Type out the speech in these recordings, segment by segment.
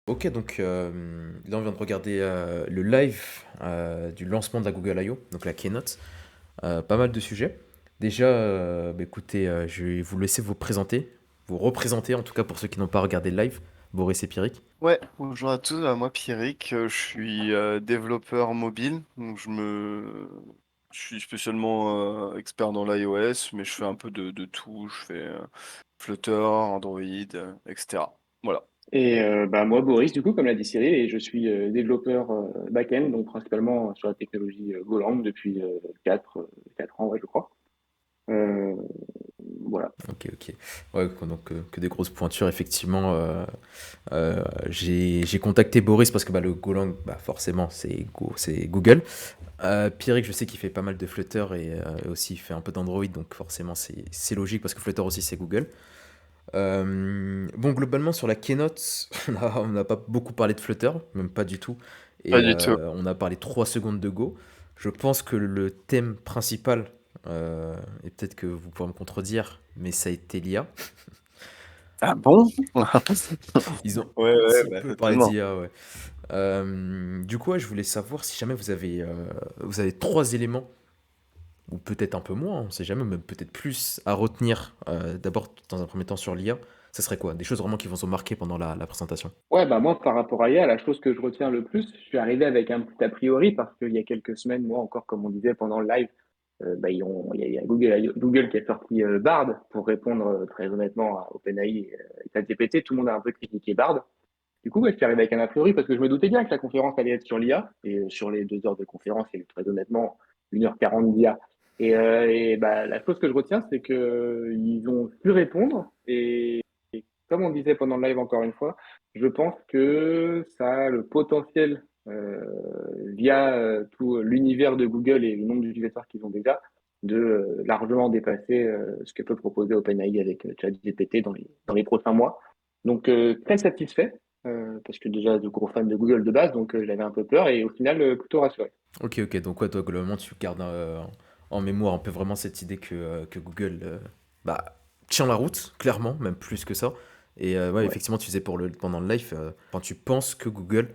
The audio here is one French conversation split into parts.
Ok, donc là on vient de regarder le live du lancement de la Google I/O, donc la keynote. Pas mal de sujets. Déjà, bah, écoutez, je vais vous laisser vous présenter, vous représenter en tout cas pour ceux qui n'ont pas regardé le live, Boris et Pierrick. Ouais, bonjour à tous, moi Pierrick, je suis développeur mobile, je suis spécialement expert dans l'iOS, mais je fais un peu de tout, je fais Flutter, Android, etc. Voilà. Moi, Boris, du coup, comme l'a dit Cyril, et je suis développeur back-end, donc principalement sur la technologie Golang depuis 4 ans, ouais, je crois. Euh, voilà. Ok, ok. Ouais, donc que des grosses pointures, effectivement. J'ai contacté Boris parce que bah, le Golang, bah, forcément, c'est Google. Pierrick, je sais qu'il fait pas mal de Flutter et aussi il fait un peu d'Android, donc forcément c'est logique parce que Flutter aussi c'est Google. Bon, globalement, sur la keynote, on n'a pas beaucoup parlé de Flutter, même pas du tout. Pas Et du tout. on a parlé 3 secondes de Go. Je pense que le thème principal, et peut-être que vous pouvez me contredire, mais ça a été l'IA. Ah bon? Ils ont un Ouais, petit bah, peu parlé totalement. d'IA, ouais. Du coup, ouais, je voulais savoir si jamais vous avez 3 éléments, ou peut-être un peu moins, on sait jamais, mais peut-être plus à retenir, d'abord dans un premier temps sur l'IA. Ça serait quoi? Des choses vraiment qui vont se marquer pendant la présentation. Ouais, bah moi, par rapport à IA, la chose que je retiens le plus, je suis arrivé avec un petit a priori parce qu'il y a quelques semaines, moi encore, comme on disait pendant le live, il y a Google qui a sorti Bard pour répondre très honnêtement à OpenAI et ChatGPT. Tout le monde a un peu critiqué Bard. Du coup, ouais, je suis arrivé avec un a priori parce que je me doutais bien que la conférence allait être sur l'IA. Et sur les 2 heures de conférence, il y a eu très honnêtement 1h40 d'IA. La chose que je retiens, c'est que ils ont pu répondre. Et comme on disait pendant le live encore une fois, je pense que ça a le potentiel, via tout l'univers de Google et le nombre d'utilisateurs qu'ils ont déjà, de largement dépasser ce que peut proposer OpenAI avec ChatGPT dans les prochains mois. Donc, très satisfait parce que déjà, de gros fan de Google de base, donc j'avais un peu peur et au final, plutôt rassuré. Ok, ok, donc ouais, toi, globalement, tu gardes en mémoire un peu vraiment cette idée que Google bah, tient la route, clairement, même plus que ça. Et ouais, Ouais. effectivement, tu disais pendant le live, enfin, tu penses que Google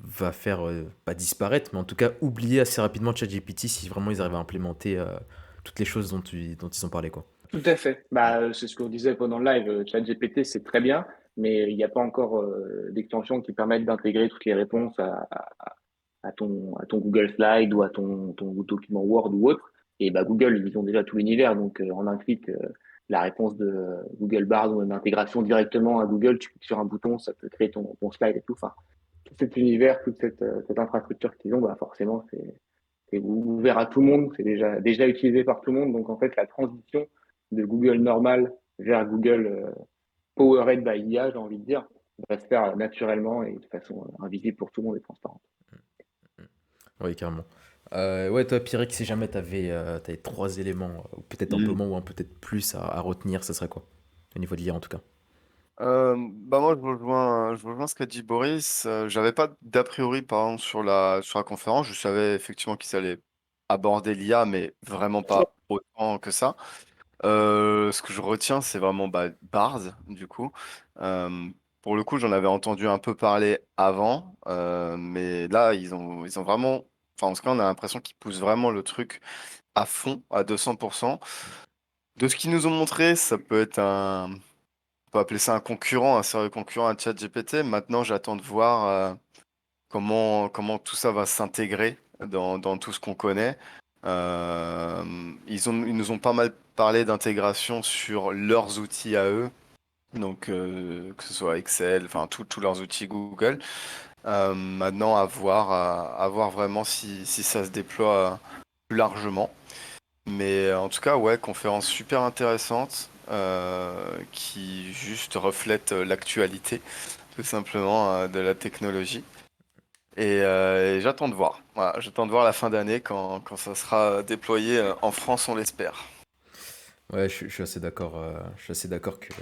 va faire, pas disparaître, mais en tout cas oublier assez rapidement ChatGPT si vraiment ils arrivent à implémenter toutes les choses dont ils ont parlé, quoi. Tout à fait. C'est ce qu'on disait pendant le live. ChatGPT, c'est très bien, mais il n'y a pas encore d'extensions qui permettent d'intégrer toutes les réponses à ton Google Slide ou à ton document Word ou autre. Et bah, Google, ils ont déjà tout l'univers. Donc, en un clic, la réponse de Google Bard ou une intégration directement à Google, tu cliques sur un bouton, ça peut créer ton slide et tout. Enfin, tout cet univers, toute cette infrastructure qu'ils ont, bah, forcément, c'est ouvert à tout le monde. C'est déjà utilisé par tout le monde. Donc, en fait, la transition de Google normal vers Google Powered by IA, j'ai envie de dire, va se faire naturellement et de façon invisible pour tout le monde et transparente. Oui, carrément. Ouais, toi, Pierrick, si jamais t'avais 3 éléments, ou peut-être un peu Mm. moins, ou peut-être plus à retenir, ça serait quoi? Au niveau de l'IA, en tout cas. Bah moi je rejoins ce qu'a dit Boris. J'avais pas d'a priori par exemple sur la conférence. Je savais effectivement qu'ils allaient aborder l'IA, mais vraiment pas autant que ça. Ce que je retiens, c'est vraiment Bard, du coup. Euh, pour le coup, j'en avais entendu un peu parler avant, mais là, ils ont vraiment. Enfin, en tout cas, on a l'impression qu'ils poussent vraiment le truc à fond, à 200%. De ce qu'ils nous ont montré, ça peut être un. On peut appeler ça un concurrent, un sérieux concurrent à ChatGPT. Maintenant, j'attends de voir comment tout ça va s'intégrer dans tout ce qu'on connaît. Ils nous ont pas mal parlé d'intégration sur leurs outils à eux, donc que ce soit Excel, enfin tous leurs outils Google. Maintenant, à voir vraiment si ça se déploie plus largement. Mais en tout cas, ouais, conférence super intéressante qui juste reflète l'actualité, tout simplement, de la technologie. Et j'attends de voir. Voilà, j'attends de voir la fin d'année quand ça sera déployé en France, on l'espère. Ouais, je suis assez d'accord. Je suis assez d'accord que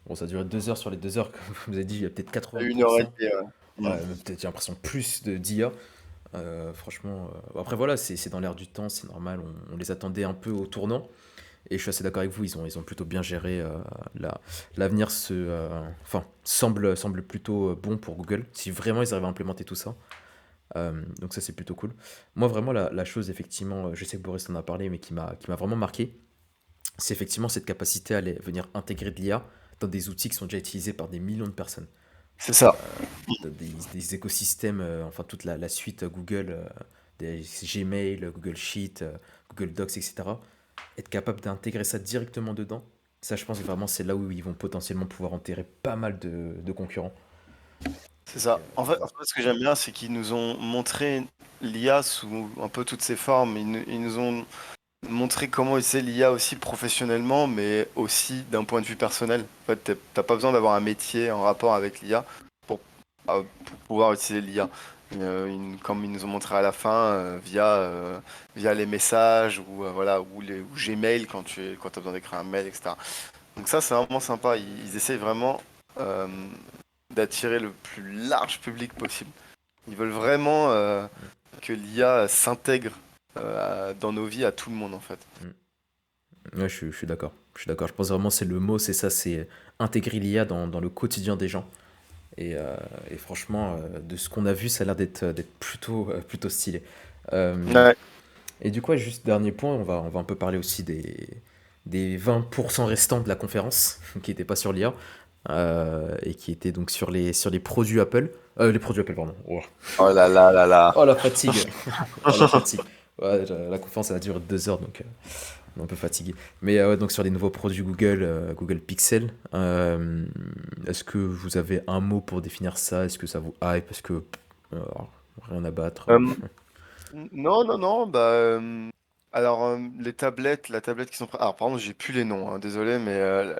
bon, ça a duré 2 heures sur les 2 heures, comme vous avez dit, il y a peut-être Une heure et 80%, demie, ouais. Mm. ouais, même peut-être j'ai l'impression plus d'IA. Franchement, après voilà, c'est dans l'air du temps, c'est normal, on les attendait un peu au tournant. Et je suis assez d'accord avec vous, ils ont plutôt bien géré l'avenir enfin, semble plutôt bon pour Google, si vraiment ils arrivent à implémenter tout ça. Donc ça c'est plutôt cool. Moi vraiment la chose effectivement, je sais que Boris en a parlé, mais qui m'a vraiment marqué, c'est effectivement cette capacité à venir intégrer de l'IA dans des outils qui sont déjà utilisés par des millions de personnes. C'est ça. Des écosystèmes, enfin toute la suite Google, des Gmail, Google Sheet, Google Docs, etc. Être capable d'intégrer ça directement dedans, ça je pense que vraiment c'est là où ils vont potentiellement pouvoir enterrer pas mal de concurrents. C'est Donc, ça. En fait, ce que j'aime bien, c'est qu'ils nous ont montré l'IA sous un peu toutes ses formes. Ils nous ont montré comment utiliser l'IA aussi professionnellement, mais aussi d'un point de vue personnel. En fait, t'as pas besoin d'avoir un métier en rapport avec l'IA pour, pour pouvoir utiliser l'IA. Comme ils nous ont montré à la fin, via les messages ou voilà ou Gmail quand t'as besoin d'écrire un mail, etc. Donc ça, c'est vraiment sympa. Ils essayent vraiment euh, d'attirer le plus large public possible. Ils veulent vraiment que l'IA s'intègre dans nos vies à tout le monde en fait. ouais, je suis d'accord. Je suis d'accord. Je pense vraiment c'est le mot, c'est ça, c'est intégrer l'IA dans le quotidien des gens. Et franchement, de ce qu'on a vu, ça a l'air d'être plutôt stylé. Euh, Ouais. et du coup, ouais, juste dernier point, on va un peu parler aussi des 20% restants de la conférence, qui n'étaient pas sur l'IA, et qui étaient donc sur les produits Apple. Les produits Apple, pardon. Oh, Oh là là là là. oh, la fatigue! Oh la fatigue! Ouais, la conférence elle a duré 2 heures, donc on est un peu fatigué. Mais ouais, donc sur les nouveaux produits Google, Google Pixel, est-ce que vous avez un mot pour définir ça? Est-ce que ça vous hype? Est-ce que rien à battre? Euh, non, non, non, alors les tablettes, la tablette qu'ils ont alors pardon, j'ai plus les noms, hein, désolé, mais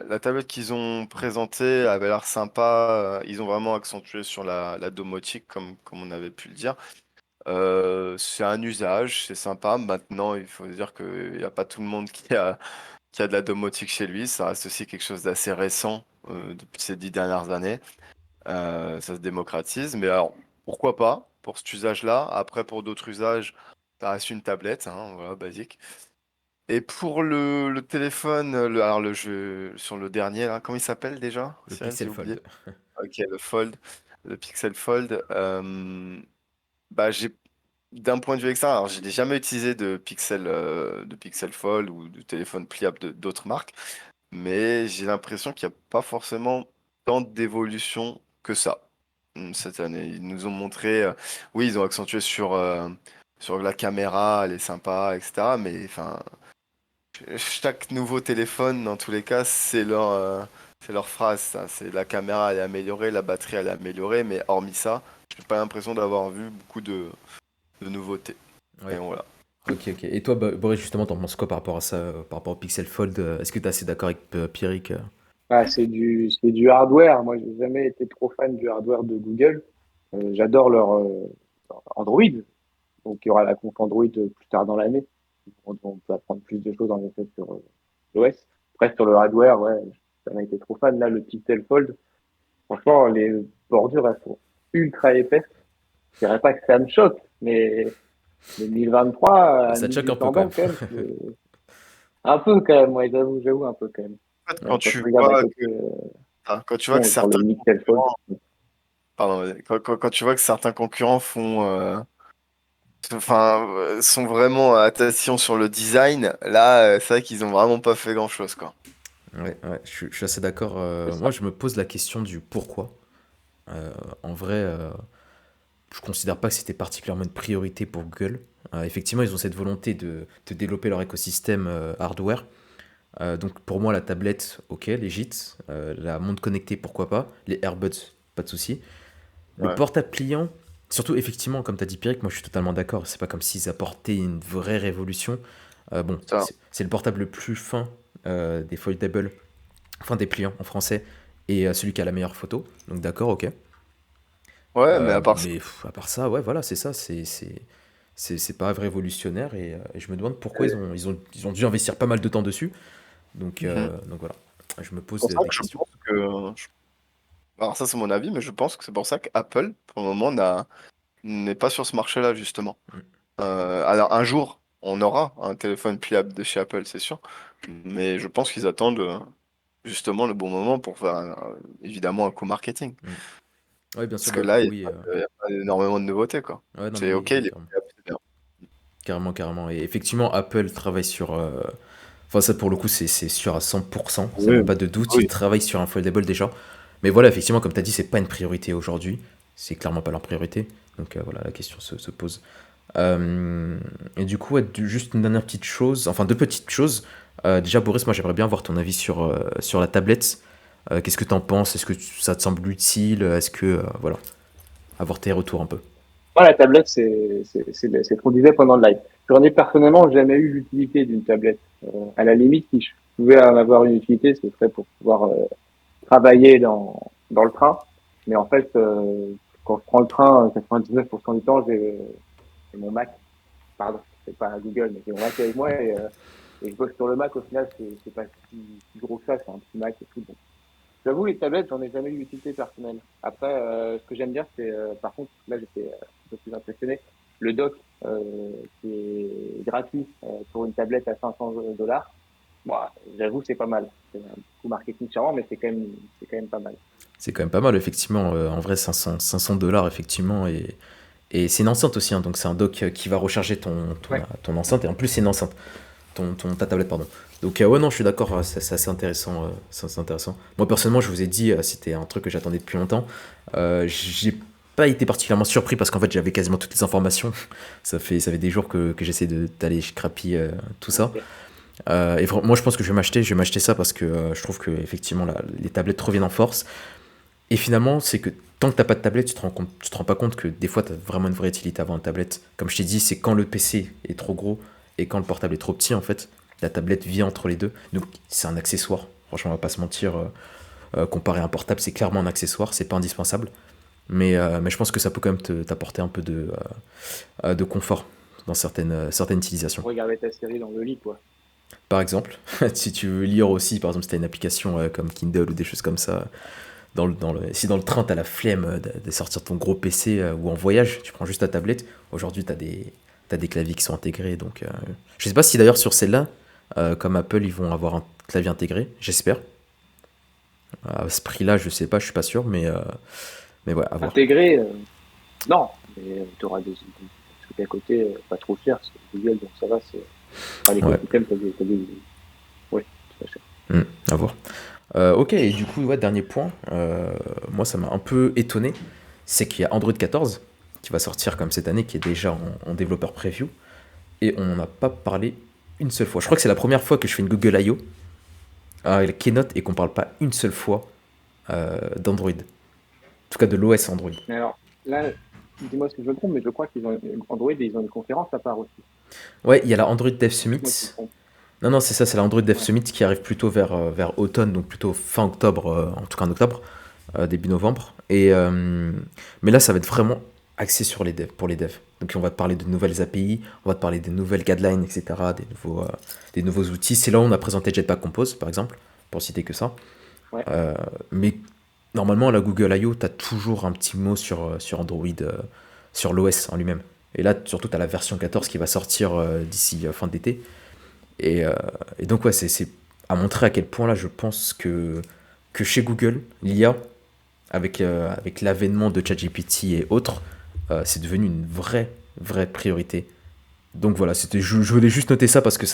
la tablette qu'ils ont présentée avait l'air sympa. Ils ont vraiment accentué sur la domotique, comme on avait pu le dire. C'est un usage, c'est sympa. Maintenant, il faut dire qu'il n'y a pas tout le monde qui a de la domotique chez lui. Ça reste aussi quelque chose d'assez récent depuis ces 10 dernières années. Ça se démocratise, mais alors pourquoi pas pour cet usage-là. Après, pour d'autres usages, ça reste une tablette, hein, voilà, basique. Et pour le téléphone, alors le jeu sur le dernier, là, comment il s'appelle déjà? Le Cyril, j'ai Pixel oublié. Fold. Ok, le Fold, le Pixel Fold. Bah, d'un point de vue externe, alors je n'ai jamais utilisé de Pixel Fold ou de téléphone pliable d'autres marques, mais j'ai l'impression qu'il n'y a pas forcément tant d'évolution que ça cette année. Ils nous ont montré, oui, ils ont accentué sur la caméra, elle est sympa, etc. Mais enfin, chaque nouveau téléphone, dans tous les cas, c'est leur phrase, ça. C'est la caméra, elle est améliorée, la batterie, elle est améliorée, mais hormis ça, j'ai pas l'impression d'avoir vu beaucoup de nouveautés. Et Ouais. voilà. Ok, ok. Et toi, Boris, justement, t'en penses quoi par rapport à ça, par rapport au Pixel Fold? Est-ce que t'es assez d'accord avec Pierrick? Ah, c'est du hardware. Moi, j'ai jamais été trop fan du hardware de Google. J'adore leur Android. Donc, il y aura la conf Android plus tard dans l'année. On peut apprendre plus de choses en effet sur l'OS. Après, sur le hardware, ouais, j'ai jamais été trop fan. Là, le Pixel Fold, franchement, les bordures, elles sont ultra épaisses. Je dirais pas que ça me choque, mais 2023 Bah, à ça te choque un peu 1800 quand même. balles, quand même, c'est un peu quand même, ouais, j'avoue un peu quand même. En fait, Ouais. Quand je regarde à côté, quand tu vois que sur le certains Pixel Fold. concurrents, pardon, vas-y. Quand tu vois que certains concurrents sont vraiment à attention sur le design, là, c'est vrai qu'ils ont vraiment pas fait grand-chose, quoi. Ouais, ouais, je suis assez d'accord. C'est Moi, ça. je me pose la question du pourquoi. En vrai, je considère pas que c'était particulièrement une priorité pour Google. Effectivement, ils ont cette volonté de développer leur écosystème hardware. Donc pour moi, la tablette, ok, legit. La montre connectée, pourquoi pas. Les AirBuds, pas de souci. Le Ouais, portable pliant, surtout effectivement, comme tu as dit Pierrick, moi je suis totalement d'accord. C'est pas comme s'ils apportaient une vraie révolution. Bon, ça. c'est le portable le plus fin des foldable, enfin des pliants en français, et celui qui a la meilleure photo. Donc d'accord, ok. Ouais, mais à part ça, Mais à part ça, ouais, voilà, c'est ça. C'est pas révolutionnaire. Et je me demande pourquoi ils ont dû investir pas mal de temps dessus. Donc, mhm. donc voilà, je me C'est pose pour ça des que je questions. pense alors ça c'est mon avis, mais je pense que c'est pour ça qu'Apple, pour le moment, n'est pas sur ce marché-là, justement. Mm. Alors un jour, on aura un téléphone pliable de chez Apple, c'est sûr. Mais je pense qu'ils attendent justement le bon moment pour faire évidemment un coup marketing. Mm. Ouais, bien sûr, Parce que bah là, oui. il y a pas énormément de nouveautés, quoi. Ouais, non, mais C'est oui, ok, oui, il est carrément. pliable, c'est bien. Carrément, carrément. Et effectivement, Apple travaille sur. Enfin, ça, pour le coup, c'est sûr à 100%. Ça, même Oui, pas de doute. Ils oui. travaillent sur un foldable déjà. Mais voilà, effectivement, comme tu as dit, c'est pas une priorité aujourd'hui. C'est clairement pas leur priorité. Donc voilà, la question se pose. Et du coup, ouais, juste une dernière petite chose. Enfin, deux petites choses. Déjà, Boris, moi, j'aimerais bien avoir ton avis sur la tablette. Qu'est-ce que tu en penses? Est-ce que ça te semble utile? Est-ce que. Voilà. Avoir tes retours un peu. Moi, la tablette, c'est ce qu'on disait pendant le live. J'en ai personnellement jamais eu l'utilité d'une tablette. À la limite, si je pouvais en avoir une utilité, ce serait pour pouvoir travailler dans le train. Mais en fait, quand je prends le train, 99% du temps, j'ai mon Mac. Pardon, c'est pas Google, mais j'ai mon Mac avec moi et je bosse sur le Mac. Au final, c'est pas si gros que ça, c'est un petit Mac et tout. Donc, j'avoue, les tablettes, j'en ai jamais eu d'utilité personnelle. Après, ce que j'aime bien, c'est, par contre, là, j'étais un peu plus impressionné, le dock qui est gratuit pour une tablette à 500 $. Moi, j'avoue, c'est pas mal. C'est un coup marketing sûrement, mais c'est quand même pas mal. C'est quand même pas mal, effectivement. En vrai, 500 $, effectivement. Et c'est une enceinte aussi, hein, donc c'est un dock qui va recharger Ouais. ton enceinte. Et en plus, c'est une enceinte. Ta tablette, pardon. Donc, ouais, non, je suis d'accord, c'est assez intéressant. C'est assez intéressant. Moi, personnellement, je vous ai dit, c'était un truc que j'attendais depuis longtemps. J'ai pas été particulièrement surpris parce qu'en fait, j'avais quasiment toutes les informations. Ça fait des jours que j'essaie d'aller crapir tout ça. Ok. Moi, je pense que je vais m'acheter ça parce que je trouve que effectivement, les tablettes reviennent en force. Et finalement, c'est que tant que t'as pas de tablette, tu te rends pas compte que des fois, tu as vraiment une vraie utilité à avoir une tablette. Comme je t'ai dit, c'est quand le PC est trop gros et quand le portable est trop petit, en fait, la tablette vit entre les deux. Donc, c'est un accessoire. Franchement, on va pas se mentir. Comparé à un portable, c'est clairement un accessoire, c'est pas indispensable. Mais je pense que ça peut quand même t'apporter un peu de confort dans certaines utilisations. Regarder ta série dans le lit, quoi. Par exemple, si tu veux lire aussi, par exemple, si tu as une application comme Kindle ou des choses comme ça, si dans le train, tu as la flemme de sortir ton gros PC ou en voyage, tu prends juste ta tablette. Aujourd'hui, t'as des claviers qui sont intégrés. Donc, je sais pas si d'ailleurs sur celle-là, comme Apple, ils vont avoir un clavier intégré. J'espère. À ce prix-là, je sais pas, je suis pas sûr, mais ouais, à voir. Intégré, non, mais tu auras des trucs à côté, pas trop cher, c'est Google, donc ça va, c'est, enfin, Ouais, l'écosystème, ouais, tout à fait. à voir. Ok, et du coup, ouais, dernier point, moi ça m'a un peu étonné, c'est qu'il y a Android 14 qui va sortir comme cette année, qui est déjà en développeur preview, et on n'en a pas parlé une seule fois. Je crois que c'est la première fois que je fais une Google I.O. La Keynote et qu'on parle pas une seule fois d'Android. En tout cas de l'OS Android. Mais alors, là, dis-moi ce que je me trompe, mais je crois qu'ils ont, Android, ils ont une conférence à part aussi. Ouais, il y a la Android Dev Moi qui me Summit. trompe. Non, non, c'est ça, c'est la Android Dev Ouais. Summit qui arrive plutôt vers automne, donc plutôt fin octobre, en tout cas en octobre, début novembre. Mais là, ça va être vraiment axé sur les devs, pour les devs. Donc on va te parler de nouvelles API, on va te parler des nouvelles guidelines, etc., des nouveaux outils. C'est là où on a présenté Jetpack Compose, par exemple, pour citer que ça. Ouais. Mais normalement, à la Google I.O., tu as toujours un petit mot sur Android, sur l'OS en lui-même. Et là, surtout, tu as la version 14 qui va sortir d'ici fin d'été. Et, euh, et donc, ouais, c'est à montrer à quel point, là, je pense que chez Google, l'IA, avec l'avènement de ChatGPT et autres, c'est devenu une vraie priorité. Donc voilà, je voulais juste noter ça parce que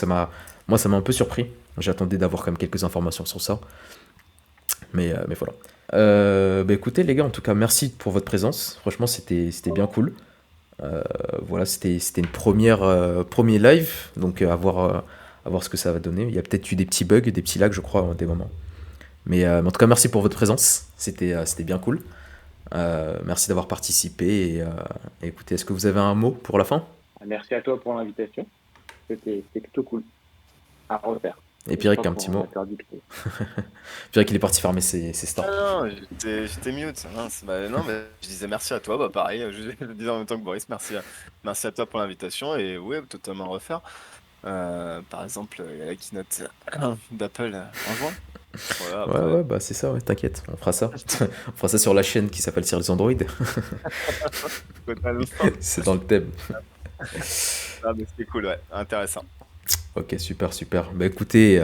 moi, ça m'a un peu surpris. J'attendais d'avoir quand même quelques informations sur ça. Mais voilà. Bah écoutez les gars, en tout cas merci pour votre présence. Franchement c'était bien cool. Voilà, c'était une premier live, donc à voir ce que ça va donner. Il y a peut-être eu des petits bugs, des petits lags je crois, à des moments. Mais en tout cas merci pour votre présence. C'était bien cool. Merci d'avoir participé. Et écoutez, est-ce que vous avez un mot pour la fin? Merci à toi pour l'invitation. C'était plutôt cool à refaire. Et Et je Pierrick, pense un petit qu'on a mot. perdu trop. Pierrick, il est parti farmer ses stars. Ah non, j'étais mute. Mince. Bah, non, mais je disais merci à toi. Bah, pareil, je le disais en même temps que Boris. Merci à toi pour l'invitation. Et ouais, totalement à refaire. Par exemple, il y a la keynote d'Apple en juin. Voilà, Ouais, après. ouais, bah c'est ça, ouais, t'inquiète, on fera ça. On fera ça sur la chaîne qui s'appelle Sur les Android. Totalement. C'est dans le thème. Ah, mais c'est cool, ouais, intéressant. Ok, super, super. Bah écoutez,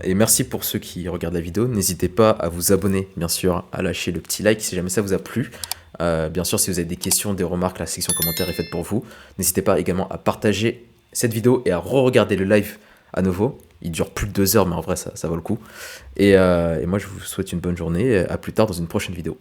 et merci pour ceux qui regardent la vidéo. N'hésitez pas à vous abonner, bien sûr, à lâcher le petit like si jamais ça vous a plu. Bien sûr, si vous avez des questions, des remarques, la section commentaires est faite pour vous. N'hésitez pas également à partager cette vidéo et à re-regarder le live à nouveau. Il dure plus de 2 heures, mais en vrai, ça vaut le coup. Et moi, je vous souhaite une bonne journée. À plus tard dans une prochaine vidéo.